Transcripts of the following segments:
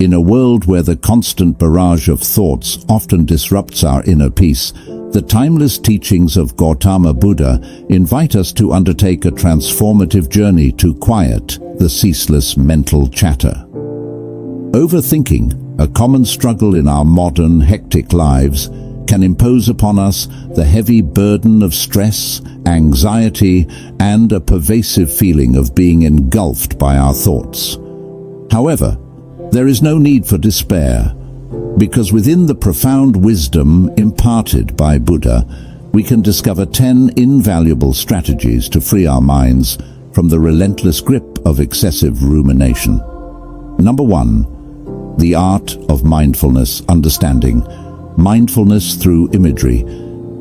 In a world where the constant barrage of thoughts often disrupts our inner peace, the timeless teachings of Gautama Buddha invite us to undertake a transformative journey to quiet the ceaseless mental chatter. Overthinking, a common struggle in our modern, hectic lives, can impose upon us the heavy burden of stress, anxiety, and a pervasive feeling of being engulfed by our thoughts. However, there is no need for despair, because within the profound wisdom imparted by Buddha, we can discover 10 invaluable strategies to free our minds from the relentless grip of excessive rumination. Number 1. The art of mindfulness understanding. Mindfulness through imagery.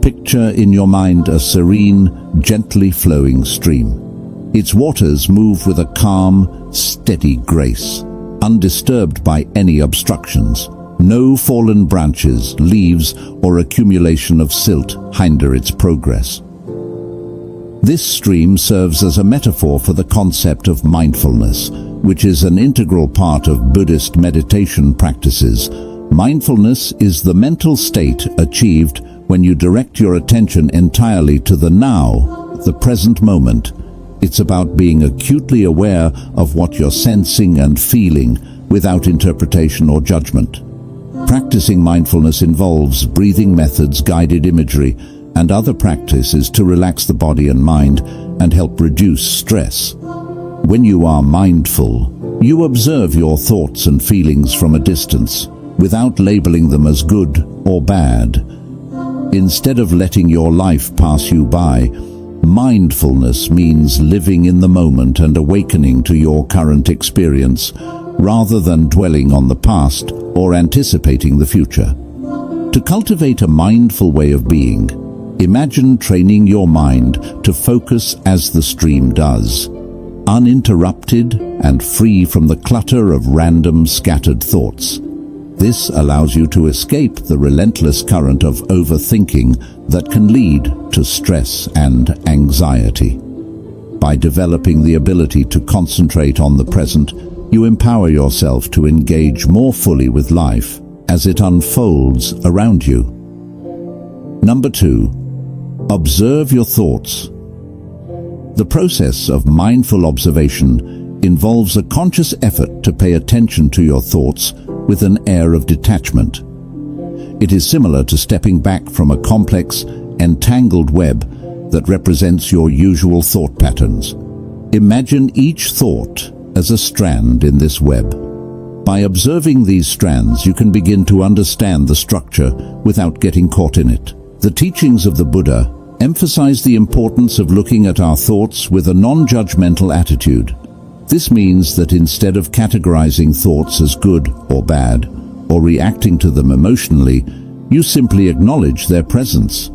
Picture in your mind a serene, gently flowing stream. Its waters move with a calm, steady grace, undisturbed by any obstructions. No fallen branches, leaves, or accumulation of silt hinder its progress. This stream serves as a metaphor for the concept of mindfulness, which is an integral part of Buddhist meditation practices. Mindfulness is the mental state achieved when you direct your attention entirely to the now, the present moment. It's about being acutely aware of what you're sensing and feeling without interpretation or judgment. Practicing mindfulness involves breathing methods, guided imagery, and other practices to relax the body and mind and help reduce stress. When you are mindful, you observe your thoughts and feelings from a distance, without labeling them as good or bad. Instead of letting your life pass you by, mindfulness means living in the moment and awakening to your current experience, rather than dwelling on the past or anticipating the future. To cultivate a mindful way of being, imagine training your mind to focus as the stream does, uninterrupted and free from the clutter of random scattered thoughts. This allows you to escape the relentless current of overthinking that can lead to stress and anxiety. By developing the ability to concentrate on the present, you empower yourself to engage more fully with life as it unfolds around you. Number 2. Observe your thoughts. The process of mindful observation involves a conscious effort to pay attention to your thoughts with an air of detachment. It is similar to stepping back from a complex, entangled web that represents your usual thought patterns. Imagine each thought as a strand in this web. By observing these strands, you can begin to understand the structure without getting caught in it. The teachings of the Buddha emphasize the importance of looking at our thoughts with a non-judgmental attitude. This means that instead of categorizing thoughts as good or bad, or reacting to them emotionally, you simply acknowledge their presence.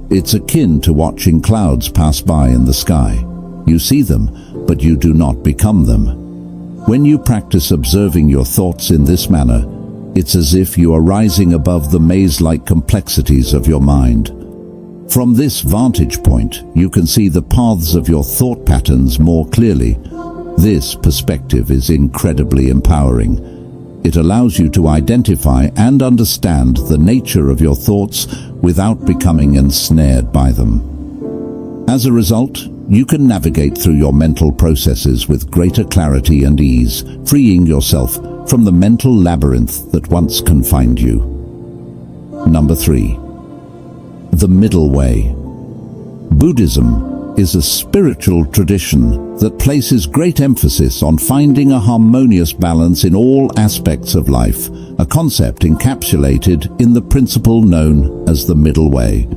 It's akin to watching clouds pass by in the sky. You see them, but you do not become them. When you practice observing your thoughts in this manner, it's as if you are rising above the maze-like complexities of your mind. From this vantage point, you can see the paths of your thought patterns more clearly. This perspective is incredibly empowering. It allows you to identify and understand the nature of your thoughts without becoming ensnared by them. As a result, you can navigate through your mental processes with greater clarity and ease, freeing yourself from the mental labyrinth that once confined you. Number 3. The middle way. Buddhism is a spiritual tradition that places great emphasis on finding a harmonious balance in all aspects of life, a concept encapsulated in the principle known as the middle way.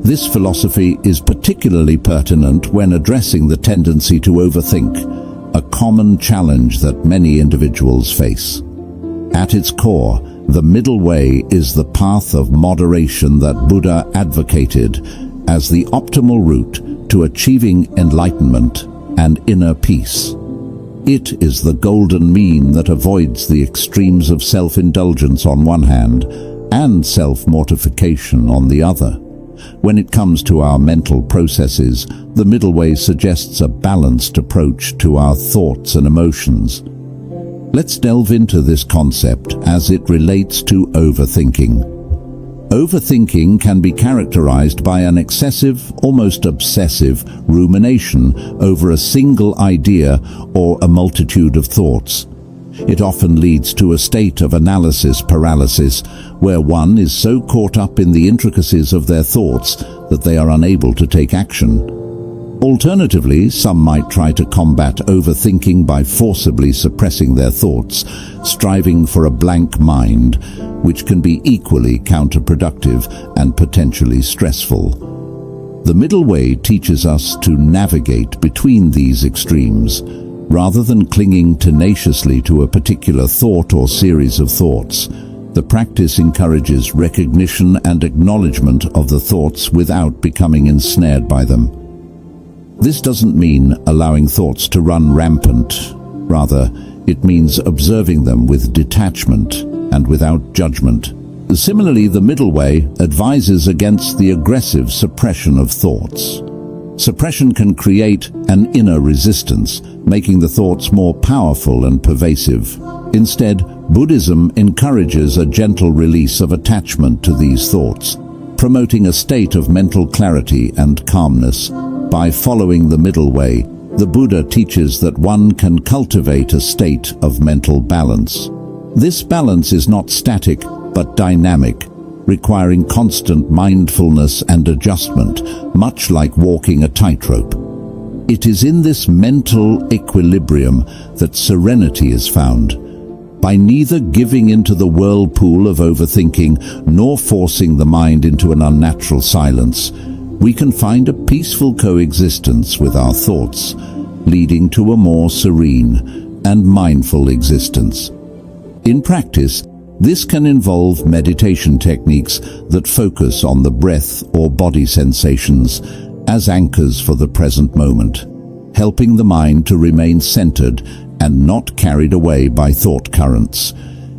This philosophy is particularly pertinent when addressing the tendency to overthink, a common challenge that many individuals face. At its core, the middle way is the path of moderation that Buddha advocated as the optimal route to achieving enlightenment and inner peace. It is the golden mean that avoids the extremes of self-indulgence on one hand and self-mortification on the other. When it comes to our mental processes, the middle way suggests a balanced approach to our thoughts and emotions. Let's delve into this concept as it relates to overthinking. Overthinking can be characterized by an excessive, almost obsessive, rumination over a single idea or a multitude of thoughts. It often leads to a state of analysis paralysis, where one is so caught up in the intricacies of their thoughts that they are unable to take action. Alternatively, some might try to combat overthinking by forcibly suppressing their thoughts, striving for a blank mind, which can be equally counterproductive and potentially stressful. The middle way teaches us to navigate between these extremes, rather than clinging tenaciously to a particular thought or series of thoughts. The practice encourages recognition and acknowledgement of the thoughts without becoming ensnared by them. This doesn't mean allowing thoughts to run rampant. Rather, it means observing them with detachment and without judgment. Similarly, the middle way advises against the aggressive suppression of thoughts. Suppression can create an inner resistance, making the thoughts more powerful and pervasive. Instead, Buddhism encourages a gentle release of attachment to these thoughts, promoting a state of mental clarity and calmness. By following the middle way, the Buddha teaches that one can cultivate a state of mental balance. This balance is not static, but dynamic, requiring constant mindfulness and adjustment, much like walking a tightrope. It is in this mental equilibrium that serenity is found. By neither giving into the whirlpool of overthinking nor forcing the mind into an unnatural silence, we can find a peaceful coexistence with our thoughts, leading to a more serene and mindful existence. In practice, this can involve meditation techniques that focus on the breath or body sensations as anchors for the present moment, helping the mind to remain centered and not carried away by thought currents.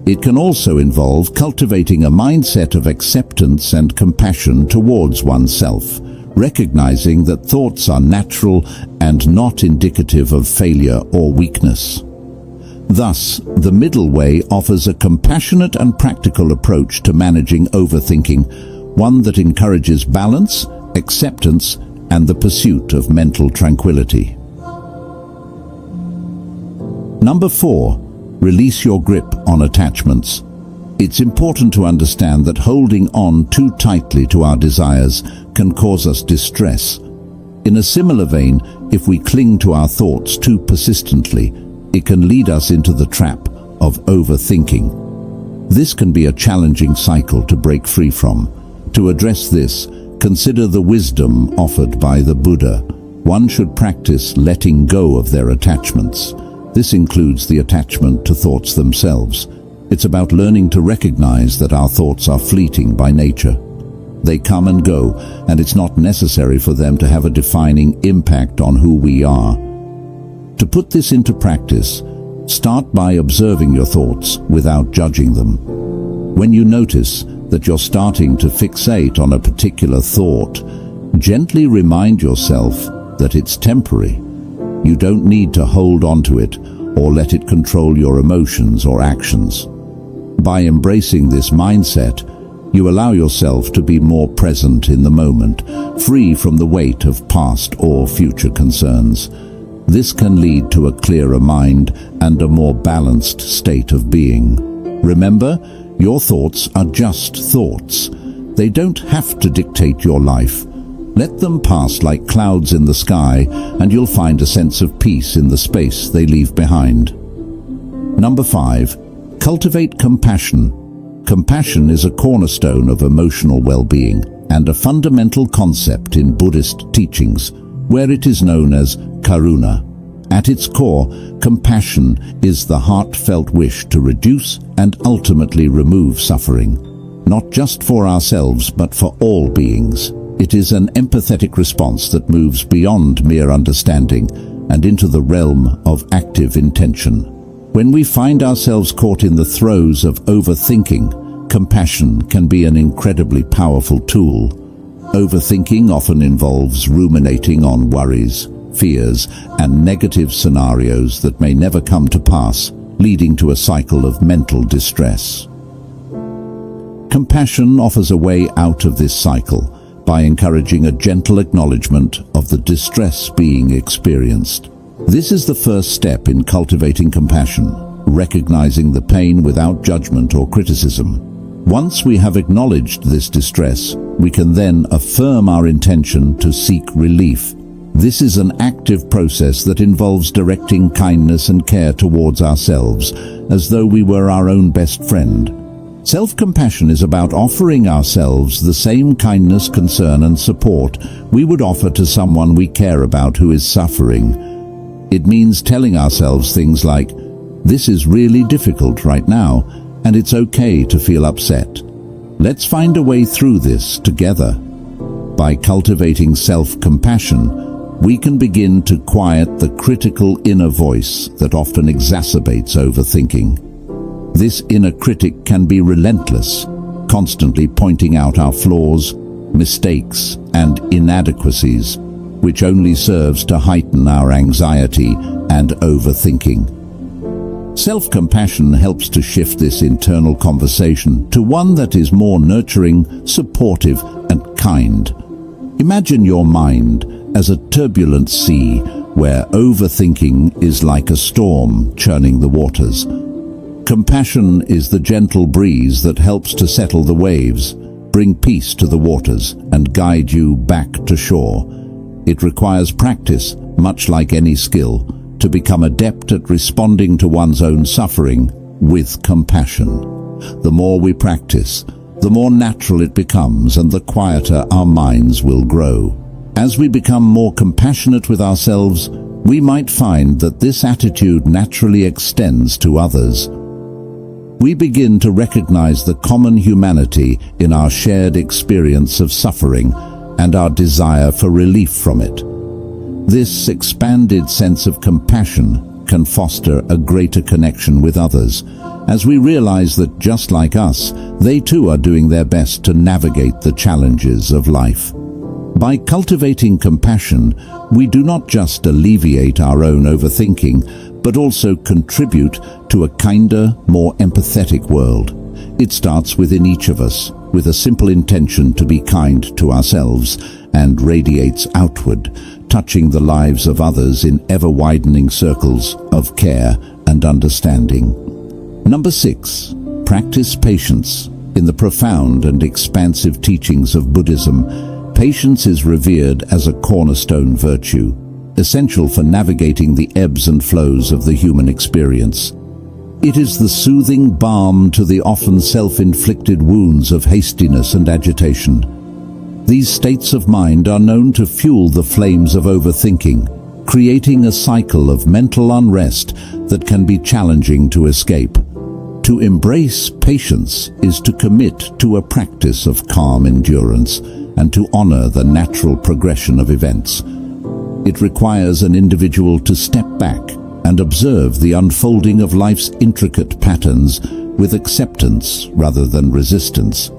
It can also involve cultivating a mindset of acceptance and compassion towards oneself, recognizing that thoughts are natural and not indicative of failure or weakness. Thus, the middle way offers a compassionate and practical approach to managing overthinking, one that encourages balance, acceptance, and the pursuit of mental tranquility. Number 4, release your grip on attachments. It's important to understand that holding on too tightly to our desires can cause us distress. In a similar vein, if we cling to our thoughts too persistently, it can lead us into the trap of overthinking. This can be a challenging cycle to break free from. To address this, consider the wisdom offered by the Buddha. One should practice letting go of their attachments. This includes the attachment to thoughts themselves. It's about learning to recognize that our thoughts are fleeting by nature. They come and go, and it's not necessary for them to have a defining impact on who we are. To put this into practice, start by observing your thoughts without judging them. When you notice that you're starting to fixate on a particular thought, gently remind yourself that it's temporary. You don't need to hold on to it or let it control your emotions or actions. By embracing this mindset, you allow yourself to be more present in the moment, free from the weight of past or future concerns. This can lead to a clearer mind and a more balanced state of being. Remember, your thoughts are just thoughts. They don't have to dictate your life. Let them pass like clouds in the sky, and you'll find a sense of peace in the space they leave behind. Number 5. Cultivate compassion. Compassion is a cornerstone of emotional well-being and a fundamental concept in Buddhist teachings, where it is known as karuna. At its core, compassion is the heartfelt wish to reduce and ultimately remove suffering, not just for ourselves but for all beings. It is an empathetic response that moves beyond mere understanding and into the realm of active intention. When we find ourselves caught in the throes of overthinking, compassion can be an incredibly powerful tool. Overthinking often involves ruminating on worries, fears, and negative scenarios that may never come to pass, leading to a cycle of mental distress. Compassion offers a way out of this cycle by encouraging a gentle acknowledgement of the distress being experienced. This is the first step in cultivating compassion, recognizing the pain without judgment or criticism. Once we have acknowledged this distress, we can then affirm our intention to seek relief. This is an active process that involves directing kindness and care towards ourselves, as though we were our own best friend. Self-compassion is about offering ourselves the same kindness, concern, and support we would offer to someone we care about who is suffering. It means telling ourselves things like, "This is really difficult right now, and it's okay to feel upset. Let's find a way through this together." By cultivating self-compassion, we can begin to quiet the critical inner voice that often exacerbates overthinking. This inner critic can be relentless, constantly pointing out our flaws, mistakes, and inadequacies, which only serves to heighten our anxiety and overthinking. Self-compassion helps to shift this internal conversation to one that is more nurturing, supportive, and kind. Imagine your mind as a turbulent sea where overthinking is like a storm churning the waters. Compassion is the gentle breeze that helps to settle the waves, bring peace to the waters, and guide you back to shore. It requires practice, much like any skill, to become adept at responding to one's own suffering with compassion. The more we practice, the more natural it becomes, and the quieter our minds will grow. As we become more compassionate with ourselves, we might find that this attitude naturally extends to others. We begin to recognize the common humanity in our shared experience of suffering and our desire for relief from it. This expanded sense of compassion can foster a greater connection with others, as we realize that just like us, they too are doing their best to navigate the challenges of life. By cultivating compassion, we do not just alleviate our own overthinking, but also contribute to a kinder, more empathetic world. It starts within each of us, with a simple intention to be kind to ourselves, and radiates outward, touching the lives of others in ever-widening circles of care and understanding. Number 6. Practice patience. In the profound and expansive teachings of Buddhism, patience is revered as a cornerstone virtue, essential for navigating the ebbs and flows of the human experience. It is the soothing balm to the often self-inflicted wounds of hastiness and agitation. These states of mind are known to fuel the flames of overthinking, creating a cycle of mental unrest that can be challenging to escape. To embrace patience is to commit to a practice of calm endurance and to honor the natural progression of events. It requires an individual to step back and observe the unfolding of life's intricate patterns with acceptance rather than resistance.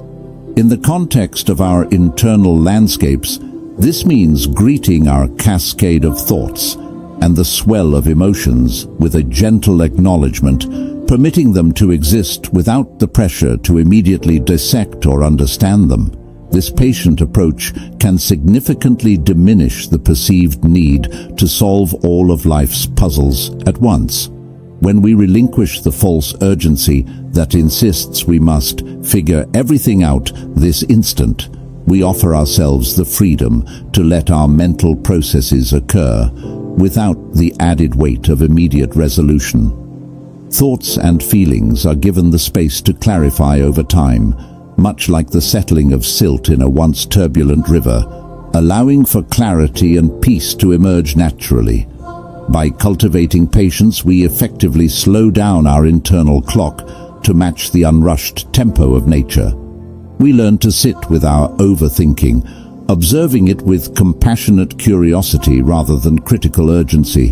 In the context of our internal landscapes, this means greeting our cascade of thoughts and the swell of emotions with a gentle acknowledgement, permitting them to exist without the pressure to immediately dissect or understand them. This patient approach can significantly diminish the perceived need to solve all of life's puzzles at once. When we relinquish the false urgency that insists we must figure everything out this instant, we offer ourselves the freedom to let our mental processes occur without the added weight of immediate resolution. Thoughts and feelings are given the space to clarify over time, much like the settling of silt in a once turbulent river, allowing for clarity and peace to emerge naturally. By cultivating patience, we effectively slow down our internal clock to match the unrushed tempo of nature. We learn to sit with our overthinking, observing it with compassionate curiosity rather than critical urgency.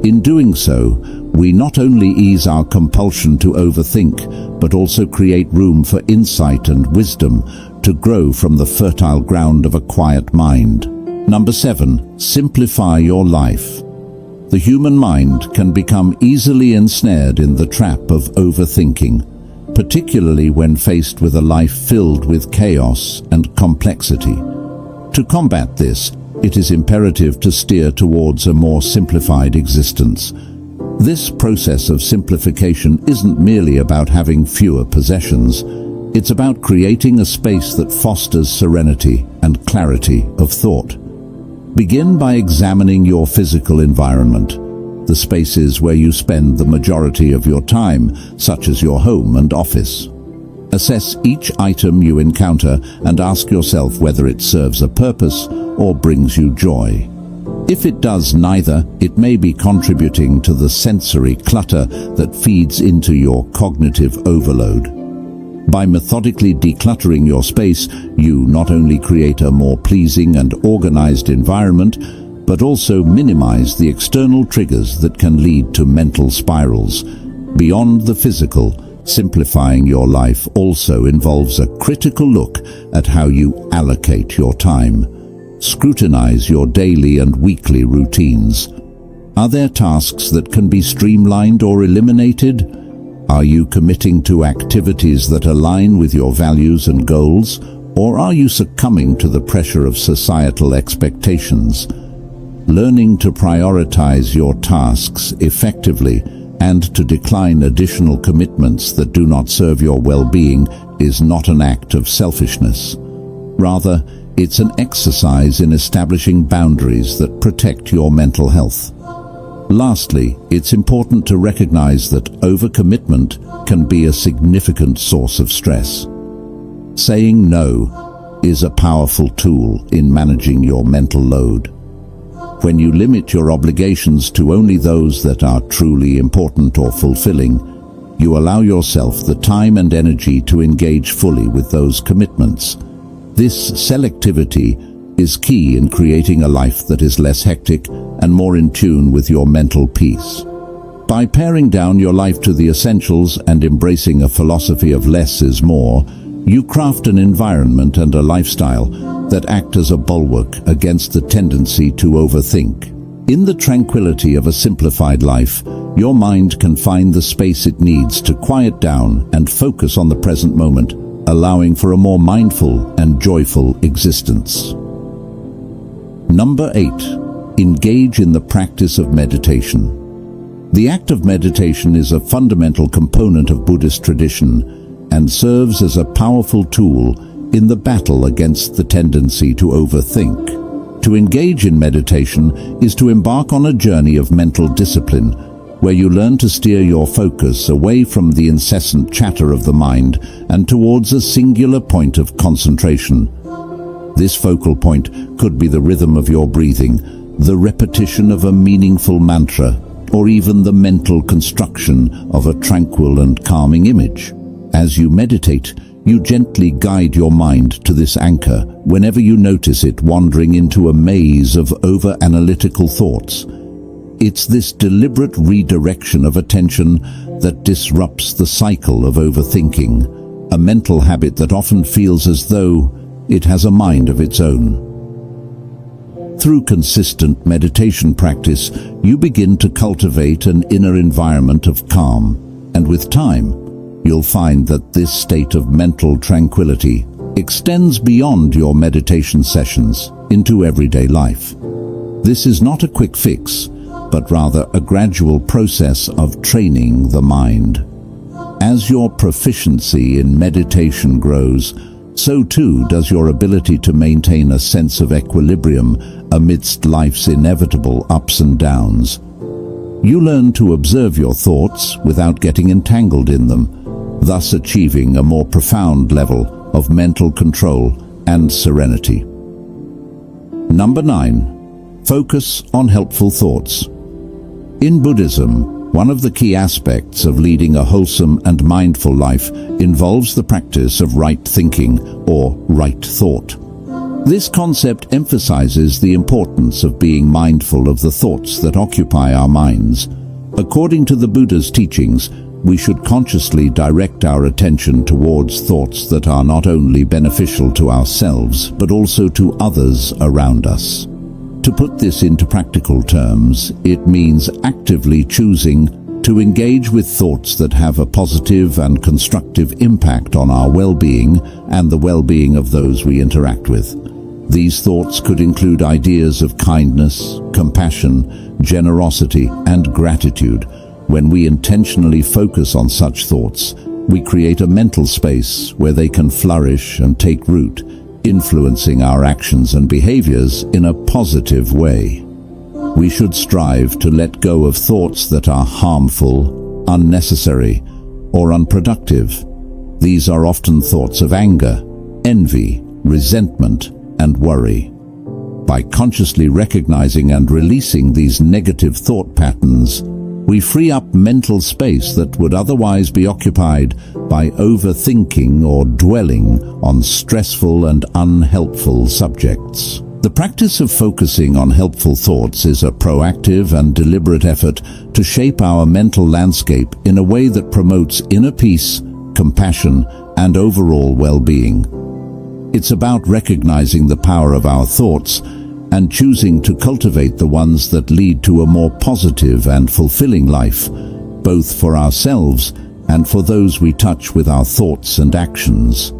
In doing so, we not only ease our compulsion to overthink, but also create room for insight and wisdom to grow from the fertile ground of a quiet mind. Number 7. Simplify your life. the human mind can become easily ensnared in the trap of overthinking, particularly when faced with a life filled with chaos and complexity. To combat this, it is imperative to steer towards a more simplified existence. This process of simplification isn't merely about having fewer possessions. It's about creating a space that fosters serenity and clarity of thought. Begin by examining your physical environment, the spaces where you spend the majority of your time, such as your home and office. Assess each item you encounter and ask yourself whether it serves a purpose or brings you joy. If it does neither, it may be contributing to the sensory clutter that feeds into your cognitive overload. By methodically decluttering your space, you not only create a more pleasing and organized environment, but also minimize the external triggers that can lead to mental spirals. Beyond the physical, simplifying your life also involves a critical look at how you allocate your time. Scrutinize your daily and weekly routines. Are there tasks that can be streamlined or eliminated? Are you committing to activities that align with your values and goals, or are you succumbing to the pressure of societal expectations? Learning to prioritize your tasks effectively and to decline additional commitments that do not serve your well-being is not an act of selfishness. Rather, it's an exercise in establishing boundaries that protect your mental health. Lastly, it's important to recognize that overcommitment can be a significant source of stress. Saying no is a powerful tool in managing your mental load. When you limit your obligations to only those that are truly important or fulfilling, you allow yourself the time and energy to engage fully with those commitments. This selectivity is key in creating a life that is less hectic and more in tune with your mental peace. By paring down your life to the essentials and embracing a philosophy of less is more, you craft an environment and a lifestyle that act as a bulwark against the tendency to overthink. In the tranquility of a simplified life, your mind can find the space it needs to quiet down and focus on the present moment, allowing for a more mindful and joyful existence. Number 8. Engage in the practice of meditation. The act of meditation is a fundamental component of Buddhist tradition and serves as a powerful tool in the battle against the tendency to overthink. To engage in meditation is to embark on a journey of mental discipline, where you learn to steer your focus away from the incessant chatter of the mind and towards a singular point of concentration. This focal point could be the rhythm of your breathing, the repetition of a meaningful mantra, or even the mental construction of a tranquil and calming image. As you meditate, you gently guide your mind to this anchor whenever you notice it wandering into a maze of over-analytical thoughts. It's this deliberate redirection of attention that disrupts the cycle of overthinking, a mental habit that often feels as though it has a mind of its own. Through consistent meditation practice, you begin to cultivate an inner environment of calm, and with time, you'll find that this state of mental tranquility extends beyond your meditation sessions into everyday life. This is not a quick fix, but rather a gradual process of training the mind. As your proficiency in meditation grows, so too does your ability to maintain a sense of equilibrium amidst life's inevitable ups and downs. You learn to observe your thoughts without getting entangled in them, thus achieving a more profound level of mental control and serenity. Number 9. Focus on helpful thoughts. In Buddhism, one of the key aspects of leading a wholesome and mindful life involves the practice of right thinking or right thought. This concept emphasizes the importance of being mindful of the thoughts that occupy our minds. According to the Buddha's teachings, we should consciously direct our attention towards thoughts that are not only beneficial to ourselves, but also to others around us. To put this into practical terms, it means actively choosing to engage with thoughts that have a positive and constructive impact on our well-being and the well-being of those we interact with. These thoughts could include ideas of kindness, compassion, generosity, and gratitude. When we intentionally focus on such thoughts, we create a mental space where they can flourish and take root, influencing our actions and behaviors in a positive way. We should strive to let go of thoughts that are harmful, unnecessary, or unproductive. These are often thoughts of anger, envy, resentment, and worry. By consciously recognizing and releasing these negative thought patterns, we free up mental space that would otherwise be occupied by overthinking or dwelling on stressful and unhelpful subjects. The practice of focusing on helpful thoughts is a proactive and deliberate effort to shape our mental landscape in a way that promotes inner peace, compassion, and overall well-being. It's about recognizing the power of our thoughts and choosing to cultivate the ones that lead to a more positive and fulfilling life, both for ourselves and for those we touch with our thoughts and actions.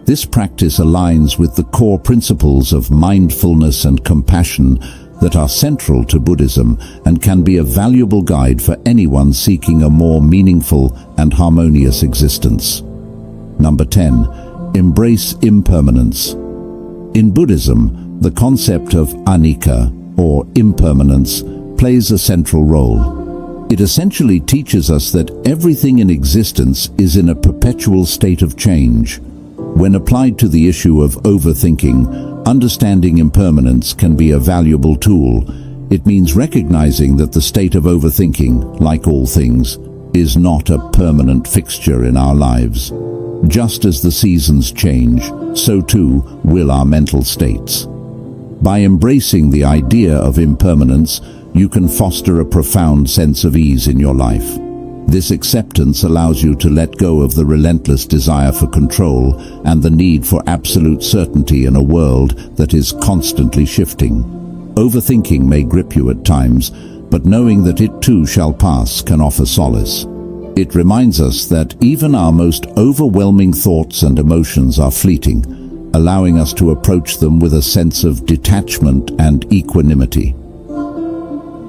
This practice aligns with the core principles of mindfulness and compassion that are central to Buddhism and can be a valuable guide for anyone seeking a more meaningful and harmonious existence. Number 10. Embrace impermanence. In Buddhism, the concept of anicca, or impermanence, plays a central role. It essentially teaches us that everything in existence is in a perpetual state of change. When applied to the issue of overthinking, understanding impermanence can be a valuable tool. It means recognizing that the state of overthinking, like all things, is not a permanent fixture in our lives. Just as the seasons change, so too will our mental states. By embracing the idea of impermanence, you can foster a profound sense of ease in your life. This acceptance allows you to let go of the relentless desire for control and the need for absolute certainty in a world that is constantly shifting. Overthinking may grip you at times, but knowing that it too shall pass can offer solace. It reminds us that even our most overwhelming thoughts and emotions are fleeting, allowing us to approach them with a sense of detachment and equanimity.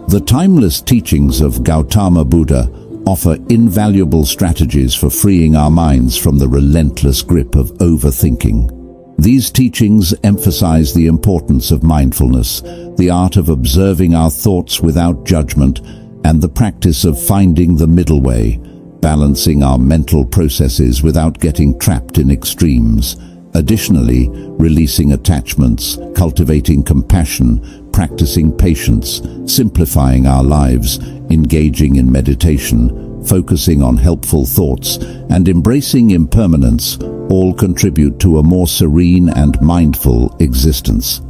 The timeless teachings of Gautama Buddha offer invaluable strategies for freeing our minds from the relentless grip of overthinking. These teachings emphasize the importance of mindfulness, the art of observing our thoughts without judgment, and the practice of finding the middle way, balancing our mental processes without getting trapped in extremes. Additionally, releasing attachments, cultivating compassion, practicing patience, simplifying our lives, engaging in meditation, focusing on helpful thoughts, and embracing impermanence all contribute to a more serene and mindful existence.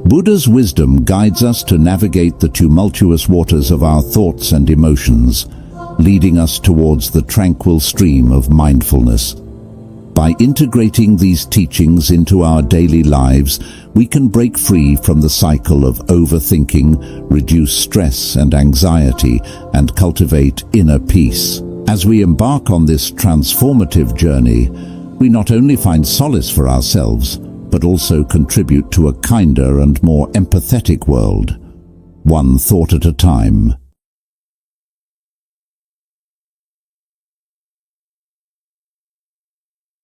Buddha's wisdom guides us to navigate the tumultuous waters of our thoughts and emotions, leading us towards the tranquil stream of mindfulness. By integrating these teachings into our daily lives, we can break free from the cycle of overthinking, reduce stress and anxiety, and cultivate inner peace. As we embark on this transformative journey, we not only find solace for ourselves, but also contribute to a kinder and more empathetic world, one thought at a time.